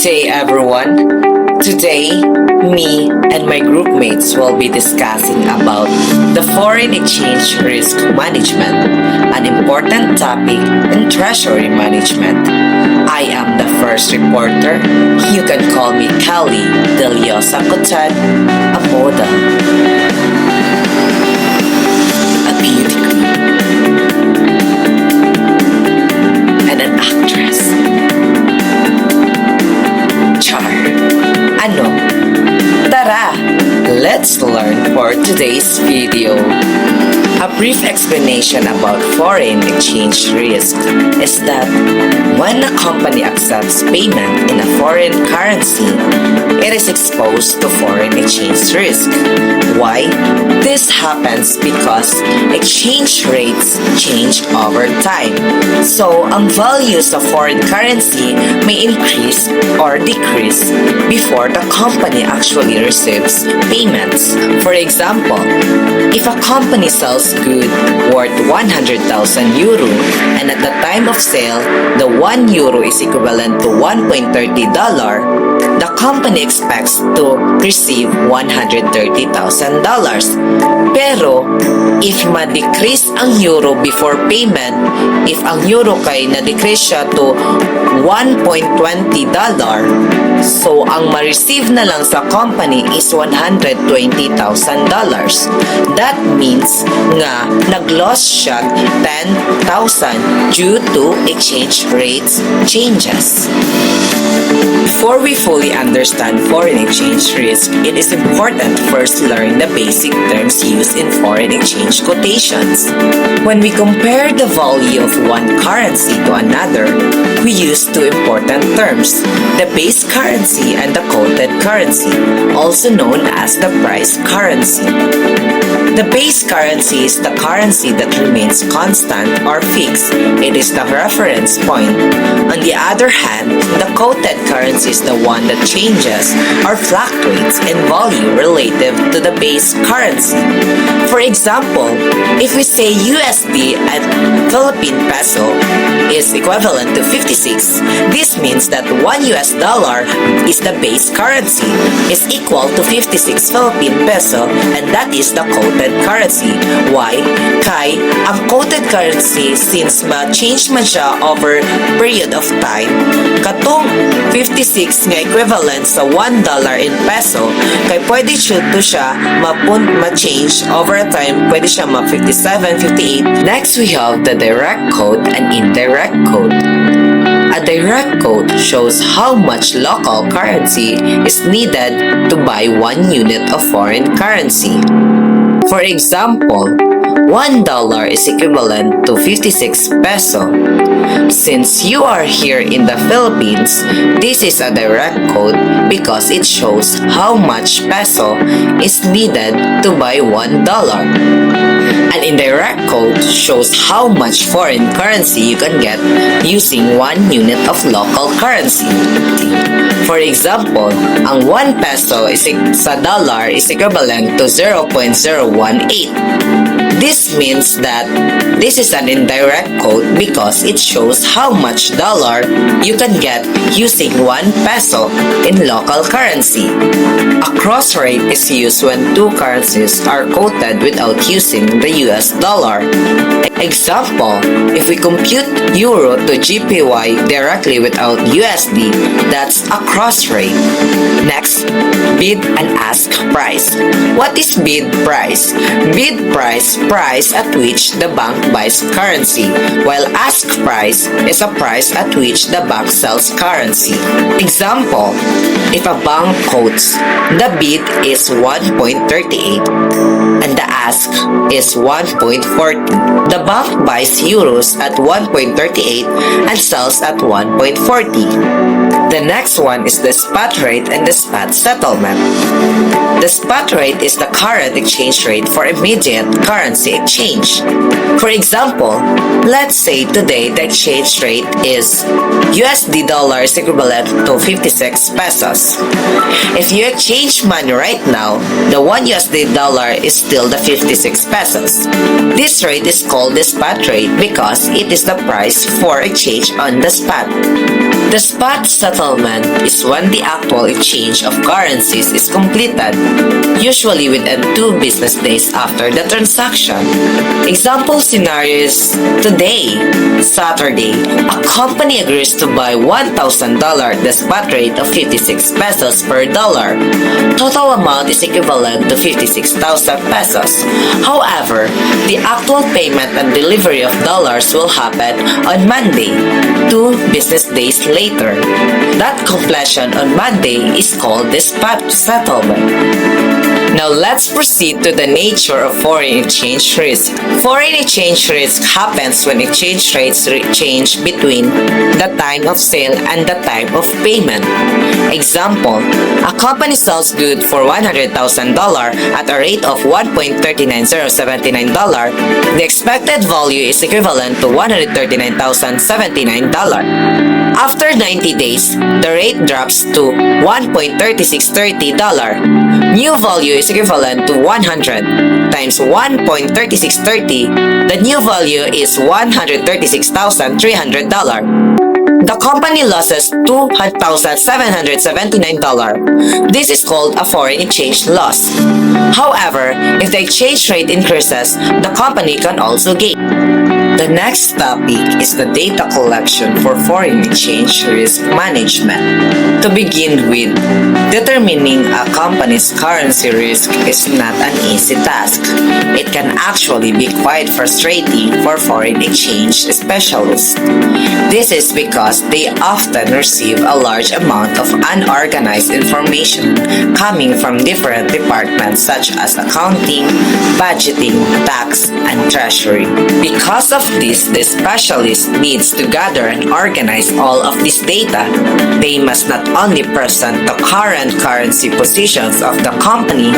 day, everyone. Today, me and my groupmates will be discussing about the foreign exchange risk management, an important topic in treasury management. I am the first reporter. You can call me Kelly Deliosa Cotan, a model, a beauty queen, and an actress. Char. Ano? Tara! Let's learn for today's video. A brief explanation about foreign exchange risk is that when a company accepts payment in a foreign currency, it is exposed to foreign exchange risk. Why? This happens because exchange rates change over time. So, ang values of foreign currency may increase or decrease before the company actually receives payments. For example, if a company sells good worth 100,000 euro and at the time of sale, the 1 euro is equivalent to $1.30, the company expects to receive $130,000. Pero, if ma-decrease ang euro before payment, if ang euro kay na-decrease siya to $1.20, so ang ma-receive na lang sa company is $120,000. That means nga nag-loss siya 10,000 due to exchange rates changes. Before we fully understand foreign exchange risk, it is important to first learn the basic terms used in foreign exchange quotations. When we compare the value of one currency to another, we use two important terms, the base currency and the quoted currency, also known as the price currency. The base currency is the currency that remains constant or fixed. It is the reference point. On the other hand, the quoted currency is the one that changes or fluctuates in value relative to the base currency. For example, if we say USD and Philippine peso is equivalent to 56, this means that 1 US dollar is the base currency, is equal to 56 Philippine peso, and that is the quoted currency. Why? Kay ang quoted currency, since ma-change man siya over period of time, katong 56 nga equivalent sa 1 dollar in peso, kay pwede siya ma-change over a time, pwede siya ma-57, 58. Next, we have the direct quote and indirect quote. A direct quote shows how much local currency is needed to buy 1 unit of foreign currency. For example, $1 is equivalent to 56 peso. Since you are here in the Philippines, this is a direct quote because it shows how much peso is needed to buy $1. An indirect quote shows how much foreign currency you can get using 1 unit of local currency. For example, ang 1 peso sa dollar is equivalent to 0.018. This means that this is an indirect quote because it shows how much dollar you can get using 1 peso in local currency. A cross rate is used when two currencies are quoted without using the US dollar. Example, if we compute euro to GPY directly without USD, that's a cross rate. Next, bid and ask price. What is bid price? Bid price at which the bank buys currency, while ask price is a price at which the bank sells currency. Example, if a bank quotes the bid is 1.38 and the ask is 1.40, the bank buys euros at 1.38 and sells at 1.40. The next one is the spot rate and the spot settlement. The spot rate is the current exchange rate for immediate currency exchange. For example, let's say today the exchange rate is USD dollar is equivalent to 56 pesos. If you exchange money right now, the 1 USD dollar is still the 56 pesos. This rate is called the spot rate because it is the price for exchange on the spot. The spot settlement is when the actual exchange of currencies is completed, usually within 2 business days after the transaction. Example scenarios today, Saturday, a company agrees to buy $1,000 at the spot rate of 56 pesos per dollar. Total amount is equivalent to 56,000 pesos. However, the actual payment and delivery of dollars will happen on Monday, 2 business days later. That completion on Monday is called the spot settlement. Now let's proceed to the nature of foreign exchange risk. Foreign exchange risk happens when exchange rates change between the time of sale and the time of payment. Example, a company sells goods for $100,000 at a rate of $1.39079. The expected value is equivalent to $139,079. After 90 days, the rate drops to $1.3630. New value is equivalent to 100 times 1.3630. The new value is $136,300. The company loses $2,779. This is called a foreign exchange loss. However, if the exchange rate increases, the company can also gain. The next topic is the data collection for foreign exchange risk management. To begin with, determining a company's currency risk is not an easy task. It can actually be quite frustrating for foreign exchange specialists. This is because they often receive a large amount of unorganized information coming from different departments such as accounting, budgeting, tax, and treasury. Because of this, the specialist needs to gather and organize all of this data. They must not only present the current currency positions of the company,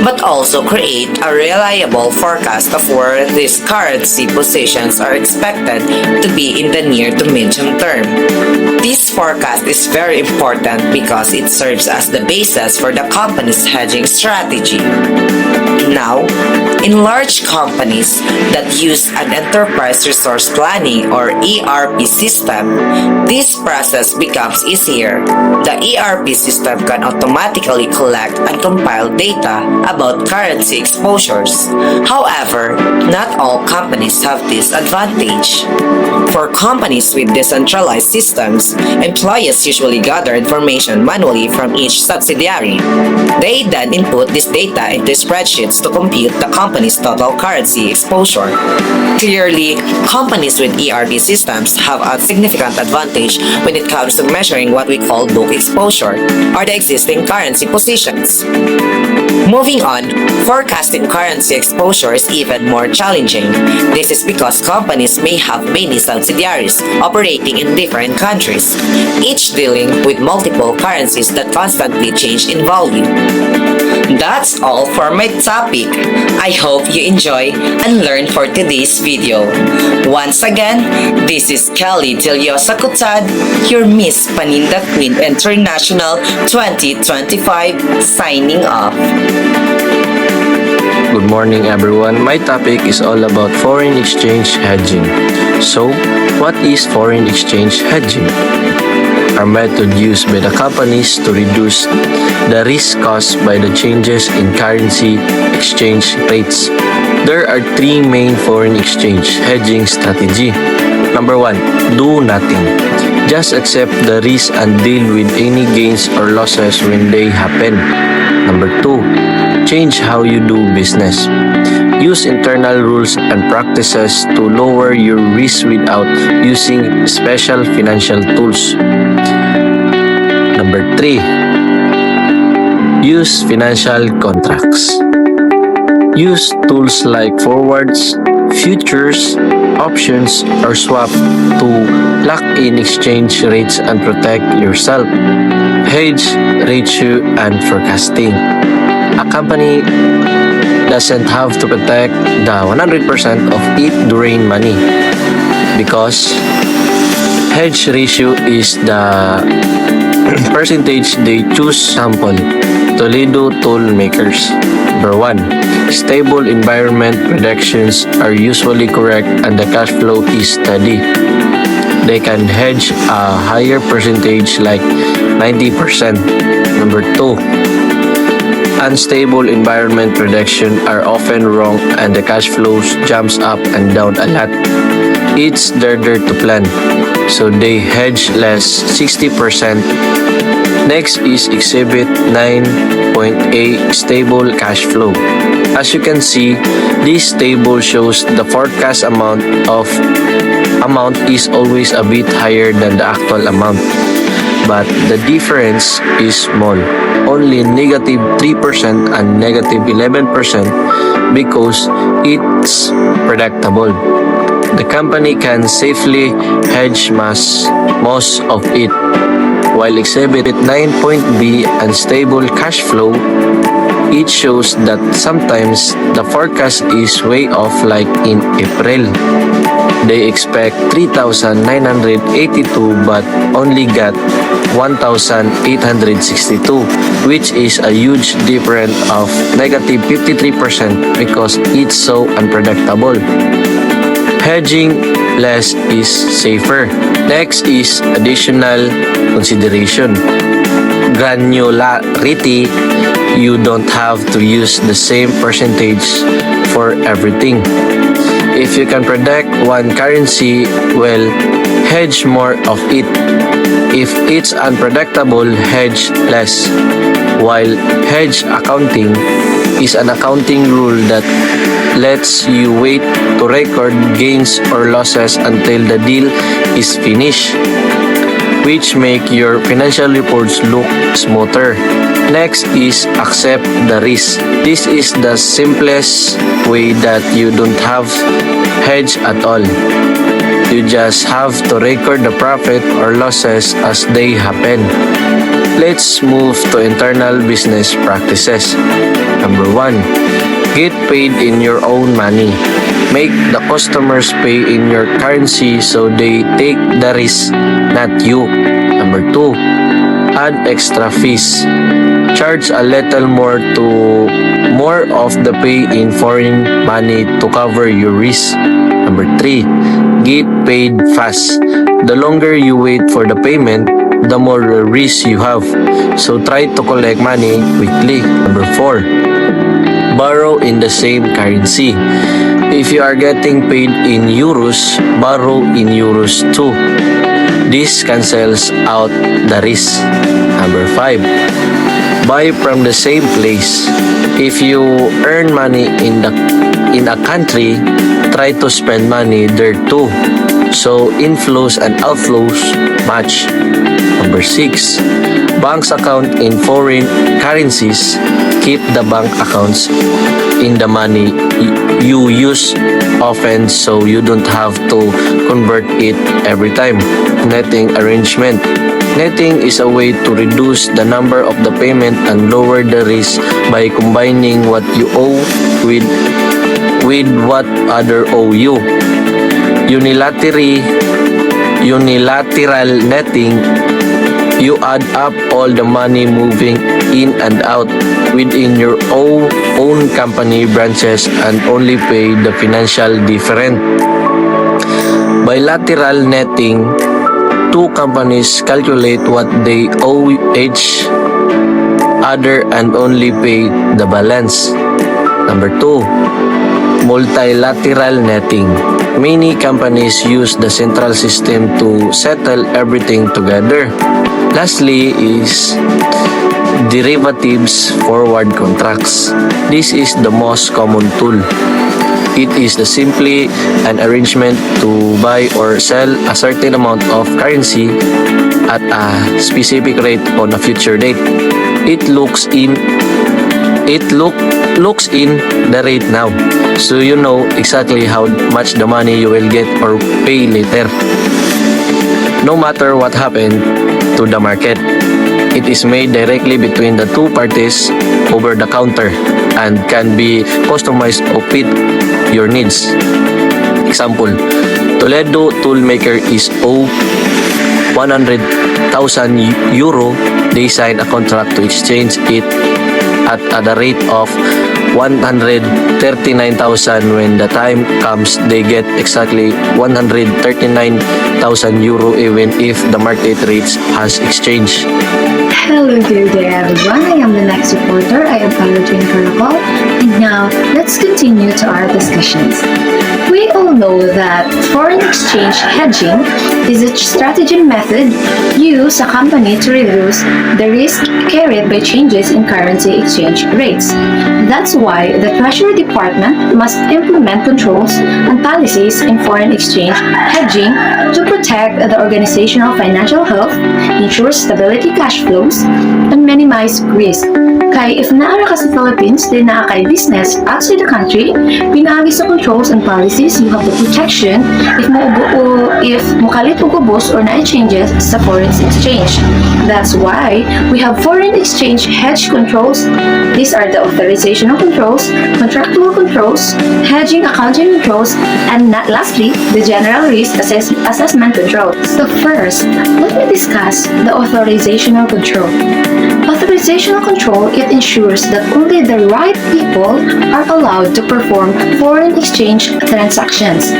but also create a reliable forecast of where these currency positions are expected to be in the near to medium term. This forecast is very important because it serves as the basis for the company's hedging strategy. Now, in large companies that use an enterprise resource planning or ERP system, this process becomes easier. The ERP system can automatically collect and compile data about currency exposures. However, not all companies have this advantage. For companies with decentralized systems, employees usually gather information manually from each subsidiary. They then input this data into spreadsheets to compute the company's total currency exposure. Clearly, companies with ERP systems have a significant advantage when it comes to measuring what we call book exposure, or the existing currency positions. Moving on, forecasting currency exposure is even more challenging. This is because companies may have many subsidiaries operating in different countries, each dealing with multiple currencies that constantly change in value. That's all for my topic. I hope you enjoy and learn for today's video. Once again, this is Kelly Tiliosa Cutad, your Miss Paninda Queen International 2025, signing off. Good morning everyone. My topic is all about foreign exchange hedging. So, what is foreign exchange hedging? Are method used by the companies to reduce the risk caused by the changes in currency exchange rates. There are 3 main foreign exchange hedging strategy. Number 1, do nothing. Just accept the risk and deal with any gains or losses when they happen. Number 2, change how you do business. Use internal rules and practices to lower your risk without using special financial tools. Number 3, use financial contracts. Use tools like forwards, futures, options, or swap to lock in exchange rates and protect yourself. Hedge, ratio, and forecasting. A company doesn't have to protect the 100% of it drain money because hedge ratio is the percentage they choose sample. Toledo tool makers. Number 1, stable environment predictions are usually correct and the cash flow is steady. they can hedge a higher percentage like 90%. Number 2, unstable environment prediction are often wrong and the cash flows jumps up and down a lot. It's harder to plan, so they hedge less 60%. Next is Exhibit 9.A, Stable Cash Flow. As you can see, this table shows the forecast amount is always a bit higher than the actual amount. But the difference is small, only negative 3% and negative 11% because it's predictable. The company can safely hedge most of it. While Exhibit 9.B, Unstable Cash Flow, it shows that sometimes the forecast is way off, like in April. They expect 3,982 but only got 1,862, which is a huge difference of negative 53% because it's so unpredictable. Hedging less is safer. Next is additional consideration. Granularity. You don't have to use the same percentage for everything. If you can predict one currency well, hedge more of it. If it's unpredictable, hedge less. While hedge accounting is an accounting rule that lets you wait to record gains or losses until the deal is finished, which make your financial reports look smoother. Next is accept the risk. This is the simplest way that you don't have hedge at all. You just have to record the profit or losses as they happen. Let's move to internal business practices. Number 1, get paid in your own money. Make the customers pay in your currency so they take the risk, not you. Number 2, add extra fees. Charge a little more of the pay in foreign money to cover your risk. Number 3, get paid fast. The longer you wait for the payment, the more risk you have. So try to collect money quickly. Number 4, borrow in the same currency. If you are getting paid in euros, borrow in euros too. This cancels out the risk. Number 5, buy from the same place. If you earn money in a country, try to spend money there too. So inflows and outflows match. Number 6, bank's account in foreign currencies. Keep the bank accounts in the money you use often so you don't have to convert it every time. Netting arrangement. Netting is a way to reduce the number of the payment and lower the risk by combining what you owe with what other owe you. Unilateral netting, you add up all the money moving in and out within your own company branches and only pay the financial difference. Bilateral netting, two companies calculate what they owe each other and only pay the balance. Number 2, multilateral netting. Many companies use the central system to settle everything together. Lastly is derivatives forward contracts. This is the most common tool. It is simply an arrangement to buy or sell a certain amount of currency at a specific rate on a future date. It looks in the rate now, so you know exactly how much the money you will get or pay later. No matter what happened to the market, it is made directly between the two parties over the counter and can be customized to fit your needs. Example, Toledo Toolmaker is owed 100,000 euro. They sign a contract to exchange it at the rate of 139,000. When the time comes, they get exactly 139,000 euro even if the market rates has exchanged. Hello, good day everyone. I am the next reporter. I am Palutine Caracol. And now, let's continue to our discussions. We all know that foreign exchange hedging is a strategy method used a company to reduce the risk carried by changes in currency exchange rates. That's why the Treasury Department must implement controls and policies in foreign exchange hedging to protect the organizational financial health, ensure stability cash flows, and minimize risk. Kaya if naara ka sa Philippines, then naa kay business outside the country, pinaagi sa controls and policies, you have the protection if mukalit og ubos or na changes sa foreign exchange. That's why we have foreign exchange hedge controls. These are the authorizational controls, contractual controls, hedging accounting controls, and lastly, the general risk assessment control. So first, let me discuss the authorizational control. Authorizational control, it ensures that only the right people are allowed to perform foreign exchange transactions.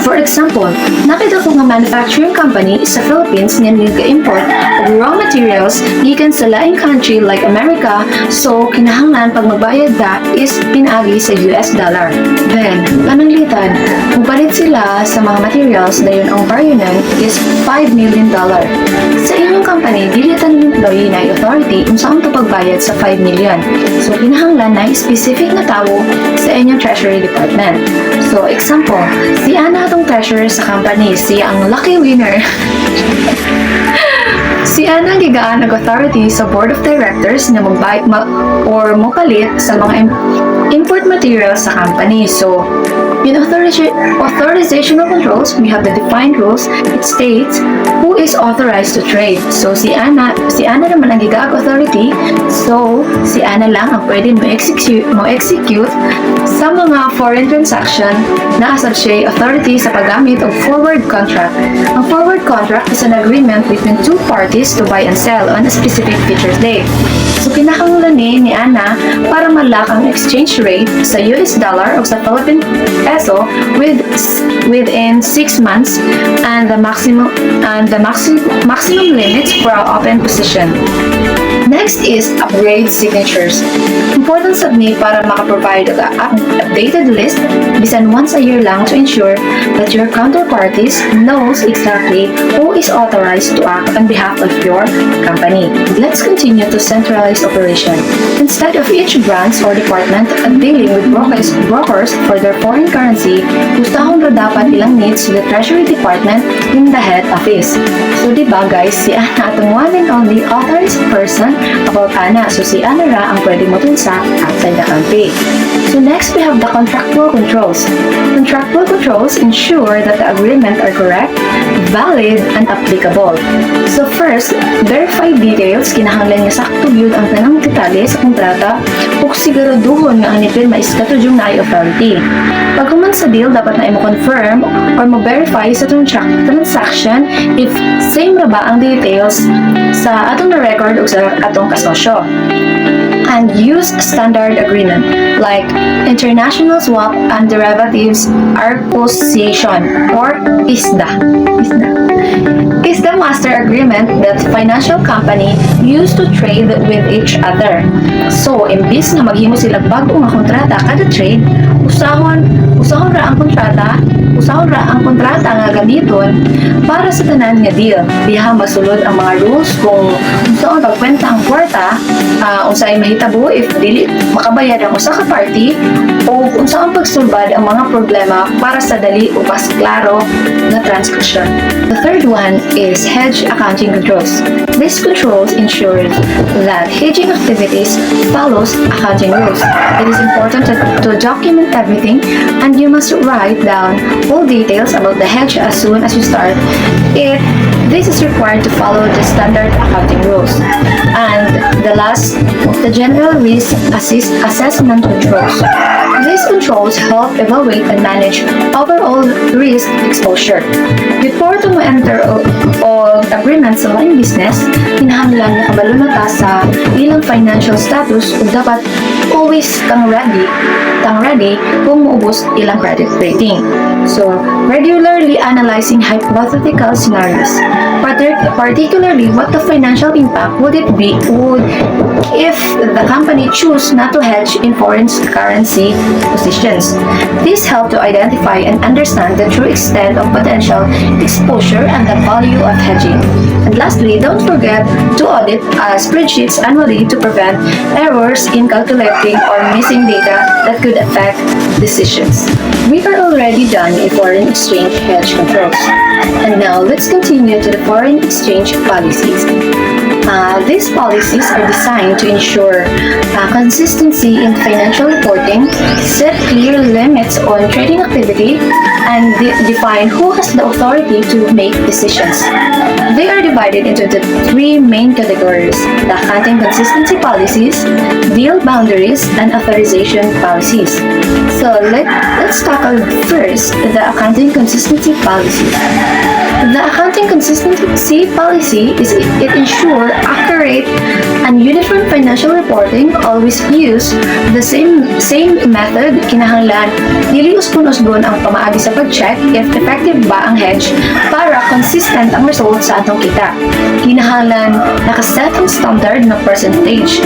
For example, nakita ko nga manufacturing company sa Philippines nga nag-import of raw materials gikan sa laing country like America, so kinahanglan pag magbayad da is pinaagi sa US dollar. Then, pananglitan, kung palit sila sa mga materials dayon ang value nun is $5 million. Sa inyong company, dili tanong employee na authority kung saan to pagbayad sa 5 million. So, kinahanglan na specific na tao sa inyong Treasury Department. So, example, si Ana atong treasurer sa company, siya ang lucky winner. Si Ana gigaan ang authority sa board of directors na or mopalit sa mga import materials sa company. So, in authorizational controls, we have the defined rules. It states who is authorized to trade. So, si Ana naman ang gigaag authority. So, si Ana lang ang pwede mo-execute sa mga foreign transaction na asab siya authority sa paggamit of forward contract. Ang forward contract is an agreement between two parties to buy and sell on a specific future date. So, kinahanglan ni Ana para malak ang exchange rate sa US dollar o sa Philippine peso within 6 months and the maximum limits for our open position. Next is upgrade signatures. Important sabni para makaprovide ang updated list bisan once a year lang to ensure that your counterparties knows exactly who is authorized to act on behalf of your company. Let's continue to centralize operation. Instead of each branch or department dealing with brokers for their foreign currency, gustahon ra dapat ilang needs to the Treasury Department in the head office. So diba guys, si Ana atong one and only authorized person about Ana. So si Ana ra ang pwede mo tunsa outside the country. So next we have the contractual controls. Contractual controls ensure that the agreement are correct, valid, and applicable. So first, verify details. Kinahanglan nga sakto gyud ang tanang detalye sa kontrata ug siguraduhon nga ang nipirma is katudyong na authority. Paghuman sa deal, dapat na i-confirm or mo-verify sa transaction if same ra ba ang details sa atong na-record o sa atong kasosyo. And use standard agreement like International Swap and Derivatives Association or ISDA. Is the master agreement that financial company used to trade with each other. So, imbis na maghimo sila bago nga kontrata kada trade, usahon ra ang kontrata nga gamiton para sa tanan nga deal. Diha masulod ang mga rules kung saan pagkwenta ang kwarta, unsay mahitabo if dili makabayad ang usa ka party o kung saan pagsulbad ang mga problema para sa dali o mas klaro na transaction. The third one is hedge accounting controls. These controls ensure that hedging activities follows accounting rules. It is important to document everything and you must write down all details about the hedge as soon as you start it. This is required to follow the standard accounting rules. And the last, the general risk assessment controls. These controls help evaluate and manage overall risk exposure. Before to enter all agreement sa laing business, kinahanglan na kabalo na ta sa ilang financial status ug dapat always kang ready kung maubos ilang credit rating. So, regularly analyzing hypothetical scenarios, particularly what the financial impact would it be if the company choose not to hedge in foreign currency positions. This help to identify and understand the true extent of potential exposure and the value of hedging. And lastly, don't forget to audit spreadsheets annually to prevent errors in calculating or missing data that could affect decisions. We are already done with foreign exchange hedge controls. And now let's continue to the foreign exchange policies. These policies are designed to ensure consistency in financial reporting, set clear limits on trading activity, and define who has the authority to make decisions. They are divided into the three main categories: the accounting consistency policies, deal boundaries, and authorization policies. So let's tackle first the accounting consistency policies. The accounting consistency policy is it ensure accurate and uniform financial reporting, always use the same method. Kinahanglan dili usbon-usbon ang pamaagi sa pag-check if effective ba ang hedge para consistent ang result sa atong kita. Kinahanglan nakaset ang standard na percentage.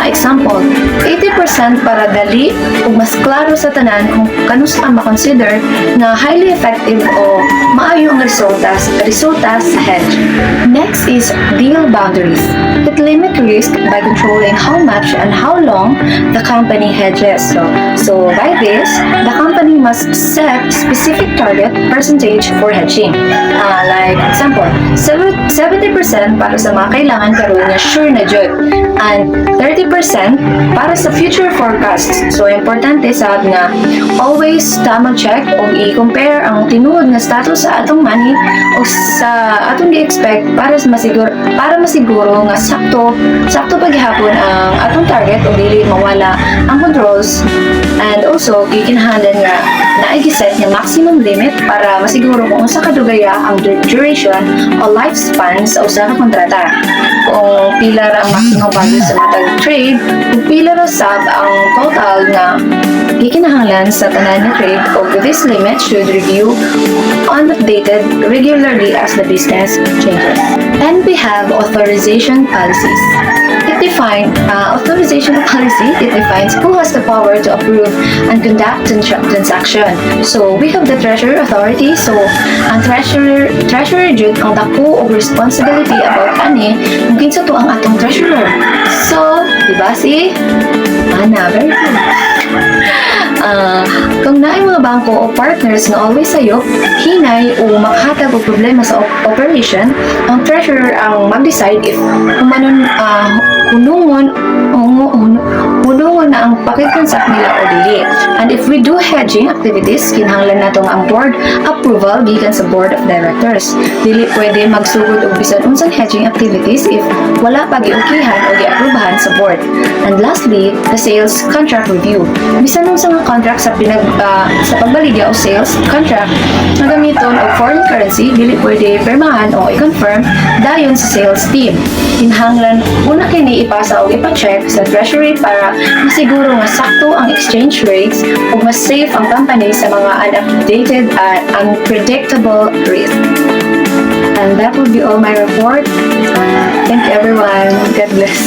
Example, 80% para dali ug mas klaro sa tanan kung kanus ang makonsider na highly effective o maayo ang resulta sa hedge. Next is deal boundaries. It limits risk by controlling how much and how long the company hedges. So by this, the company must set specific target percentage for hedging. Like example, 70% para sa mga kailangan karon nga sure na jud, and 30% para sa future forecasts. So importante sad nga always tama check o i-compare ang tinuod nga status sa atong money o sa atong gi-expect para masiguro nga sakto paghihapon ang atong target o dili mawala ang controls. And also gikinahanglan nga naigiset nga maximum limit para masiguro kung unsa kadugaya ang duration o lifespan sa usa ka kontrata, kung pila ra ang maximum value sa matag trade, kung pila ra sab ang total nga gikinahanglan sa tanan nga trade, o this limit should review and updated regularly as the business changes. And we have authorization policies. It defines who has the power to approve and conduct transaction. So we have the treasurer authority. So ang treasurer jud ang dako og responsibility about ani kung kinsa to ang atong treasurer. So, diba si Ana, very good. Kung naay mga bangko o partners na always sayop, hinay o makahatag o problema sa operation, ang treasurer ang mag-decide if hunungon na ang pakitransak nila o dili. And if we do hedging activities, kinahanglan natong ang board approval gikan sa board of directors. Dili pwede magsugod og bisan unsang hedging activities if wala pa giukihan o giaprubahan sa board. And lastly, the sales contract review. Bisan unsang contract sa pagbaligya o sales contract na gamiton og foreign currency, dili pwede pirmahan o i-confirm dayon sa sales team. Kinahanglan una kini ipasa o ipa-check sa treasury para masiguro nga sakto ang exchange rates ug mas safe ang company sa mga unupdated at unpredictable risk. And that will be all my report. Thank you everyone. God bless.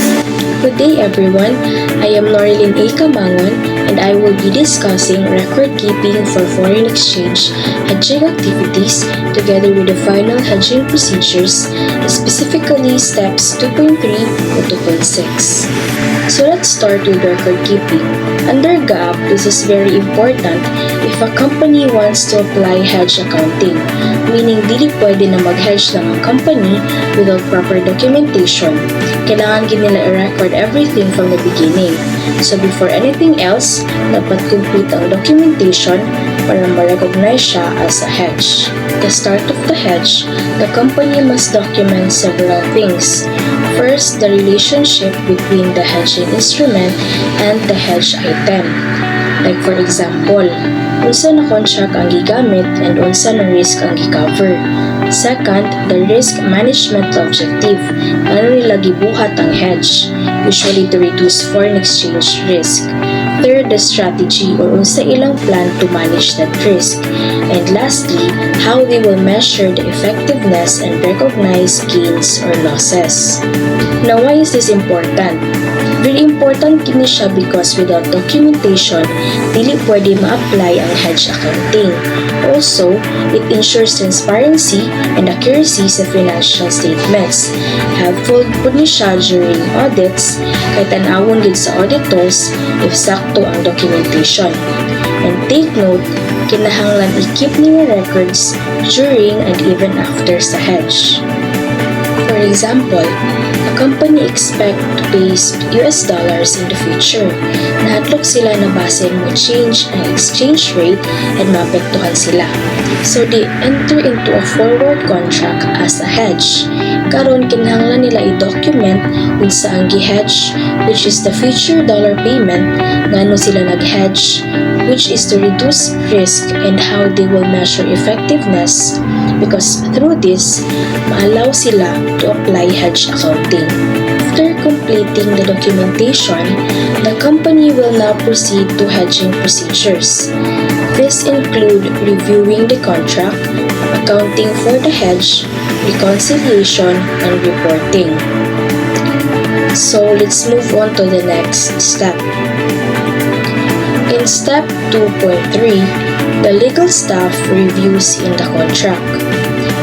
Good day everyone, I am Norilyn A. Camangon and I will be discussing record keeping for foreign exchange hedging activities together with the final hedging procedures, specifically steps 2.3 to 2.6. So let's start with record keeping. Under GAAP, this is very important if a company wants to apply hedge accounting, meaning dili pwede na mag-hedge lang ang company without proper documentation. Kailangan nila i-record everything from the beginning. So before anything else, dapat complete ang documentation para ma-recognize siya as a hedge. The start of the hedge, the company must document several things. First, the relationship between the hedging instrument and the hedge item. Like for example, unsa na contract ang gigamit and unsa na risk ang gi-cover. Second, the risk management objective. Ano nila gibuhat ang hedge, usually to reduce foreign exchange risk. Third, the strategy or unsa ilang plan to manage that risk. And lastly, how they will measure the effectiveness and recognize gains or losses. Now, why is this important? Very important kini siya because without documentation, dili pwede ma-apply ang hedge accounting. Also, it ensures transparency and accuracy sa financial statements. Helpful po ni siya during audits, kay tanawon gid sa auditors if sakto ang documentation. And take note, kinahanglan i-keep niya records during and even after sa hedge. For example, a company expect to pay US dollars in the future. Nahatlok sila na base mo change ang exchange rate and maapektuhan sila. So they enter into a forward contract as a hedge. Karon kinahanglan nila i-document unsa ang gi-hedge, which is the future dollar payment, ngano sila nag-hedge, which is to reduce risk, and how they will measure effectiveness, because through this, maalaw sila to apply hedge accounting. After completing the documentation, the company will now proceed to hedging procedures. This include reviewing the contract, accounting for the hedge, reconciliation, and reporting. So let's move on to the next step. In step 2.3, the legal staff reviews in the contract.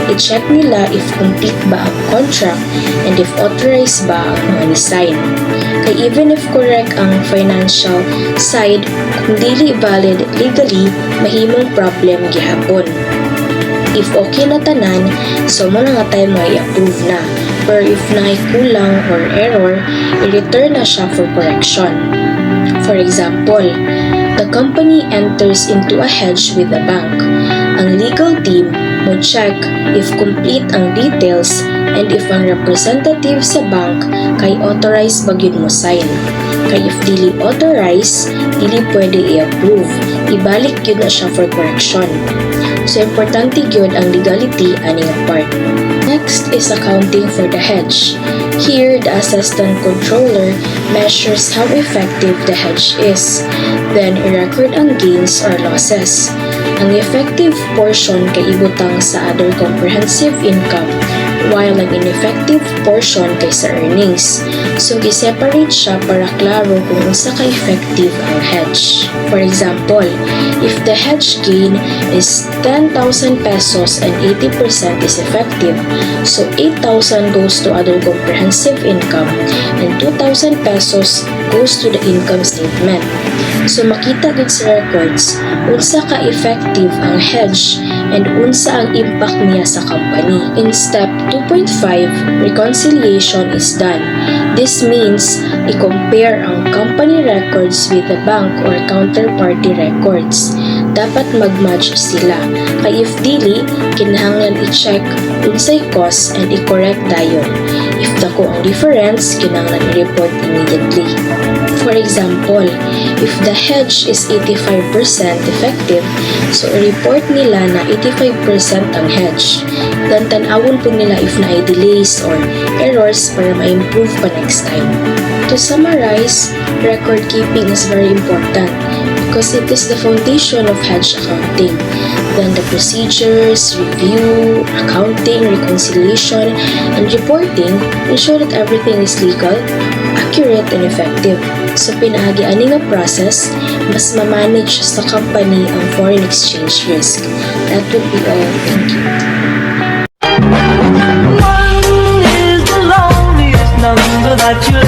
I-check nila if complete ba ang contract and if authorized ba ang mga ni-sign. Kaya even if correct ang financial side, kung dili valid legally, mahimong problem gihapon. If okay na tanan, so mo na nga tayo mga i-approve na. Pero if kulang or error, i-return na siya for correction. For example, the company enters into a hedge with the bank. Ang legal team mo check if complete ang details and if ang representative sa bank kay authorized ba gyud mo sign. Kay if dili authorized, dili pwede i-approve. Ibalik gyud na siya for correction. So, importante gyud ang legality aning part. Next is accounting for the hedge. Here, the assistant controller measures how effective the hedge is. Then, i-record ang gains or losses. Ang effective portion kay ibutang sa other comprehensive income, while ang ineffective portion kay sa earnings. So, gi-separate siya para klaro kung unsa ka effective ang hedge. For example, if the hedge gain is 10,000 pesos and 80% is effective, so 8,000 goes to other comprehensive income and 2,000 pesos goes to the income statement. So makita gid sa records unsa ka effective ang hedge and unsa ang impact niya sa company. In step 2.5, reconciliation is done. This means i-compare ang company records with the bank or counterparty records. Dapat mag-match sila. Kay if dili, kinahanglan i-check unsay cost and i-correct dayon. If dako ang difference, kinahanglan i-report immediately. For example, if the hedge is 85% effective, so i-report nila na 85% ang hedge. Then tanawon po nila if na delays or errors para ma-improve pa next time. To summarize, record keeping is very important because it is the foundation of hedge accounting. Then the procedures, review, accounting, reconciliation, and reporting ensure that everything is legal, accurate, and effective. So pinaagi ani nga process, mas ma-manage sa company ang foreign exchange risk. That would be all. Thank you. One is the loneliest number that you'll